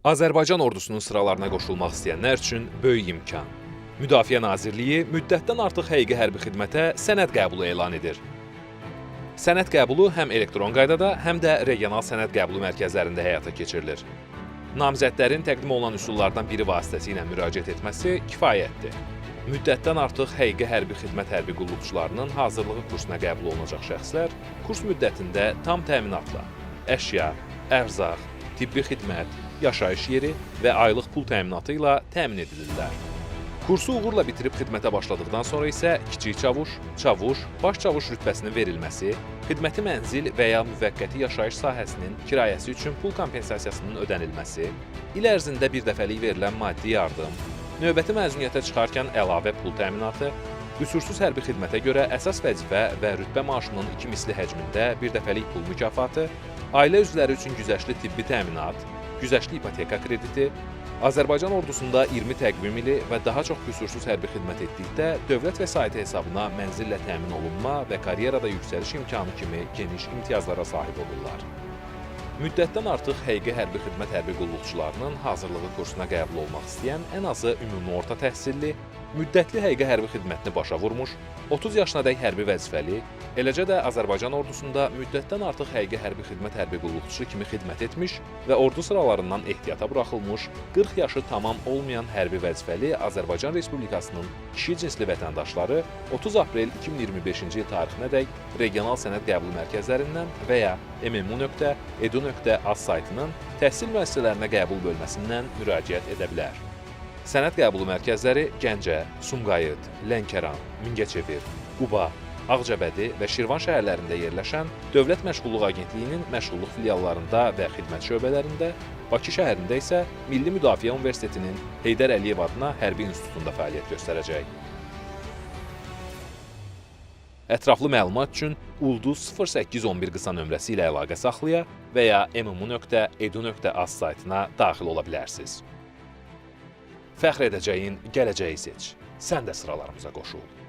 Azərbaycan ordusunun sıralarına qoşulmaq istəyənlər üçün böyük imkan. Müdafiə Nazirliyi müddətdən artıq həqiqi hərbi xidmətə sənəd qəbulu elan edir. Sənəd qəbulu həm elektron qaydada, həm də regional sənəd qəbulu mərkəzlərində həyata keçirilir. Namizədlərin təqdim olunan üsullardan biri vasitəsilə müraciət etməsi kifayətdir. Müddətdən artıq həqiqi hərbi xidmət hərbi qulluqçularının hazırlığı kursuna qəbul olunacaq şəxslər kurs müddətində tam təminatla əşya, ərzaq, tibbi xidmət, yaşayış yeri və aylıq pul təminatı ilə təmin edilirlər. Kursu uğurla bitirib xidmətə başladıqdan sonra isə kiçik çavuş, çavuş, baş çavuş rütbəsinin verilməsi, xidməti mənzil və ya müvəqqəti yaşayış sahəsinin kirayəsi üçün pul kompensasiyasının ödənilməsi, il ərzində bir dəfəlik verilən maddi yardım, növbəti məzuniyyətə çıxarkən əlavə pul təminatı, qüsursuz hərbi xidmətə görə əsas vəzifə və rütbə maaşının 2 misli həcmində bir dəfəlik pul mükafatı, ailə üzvləri üçün güzəştli tibbi təminat, güzəştli ipoteka krediti, Azərbaycan ordusunda 20 təqvim ili və daha çox qüsursuz hərbi xidmət etdikdə dövlət vəsaiti hesabına mənzillə təmin olunma və karyerada yüksəliş imkanı kimi geniş imtiyazlara sahib olurlar. Müddətdən artıq həqiqi hərbi xidmət hərbi qulluqçularının hazırlığı kursuna qəbul olmaq istəyən ən azı ümumi orta təhsilli, müddətli həqiqi hərbi xidmətini başa vurmuş, 30 yaşınadək hərbi vəzifəli, eləcə də Azərbaycan ordusunda müddətdən artıq həqiqi hərbi xidmət hərbi qulluqçusu kimi xidmət etmiş və ordu sıralarından ehtiyata buraxılmış 40 yaşı tamam olmayan hərbi vəzifəli Azərbaycan Respublikasının kişi cinsli vətəndaşları 30 aprel 2025-ci il tarixinədək regional sənəd qəbulu mərkəzlərindən və ya mmu.edu.az saytının təhsil müəssisələrinə qəbul bölməsindən müraciət edə bilər. Sənəd qəbulu mərkəzləri Gəncə, Sumqayıt, Lənkəran, Mingəçevir, Quba, Ağcabədi və Şirvan şəhərlərində yerləşən Dövlət Məşğulluq Agentliyinin məşğulluq filiallarında və xidmət şöbələrində, Bakı şəhərində isə Milli Müdafiə Universitetinin Heydər Əliyev adına Hərbi İnstitutunda fəaliyyət göstərəcək. Ətraflı məlumat üçün Ulduz 0811 qısa nömrəsi ilə əlaqə saxlaya və ya mmu.edu.az saytına daxil ola bilərsiniz. Fəxr edəcəyin gələcəyi seç. Sən də sıralarımıza qoşul.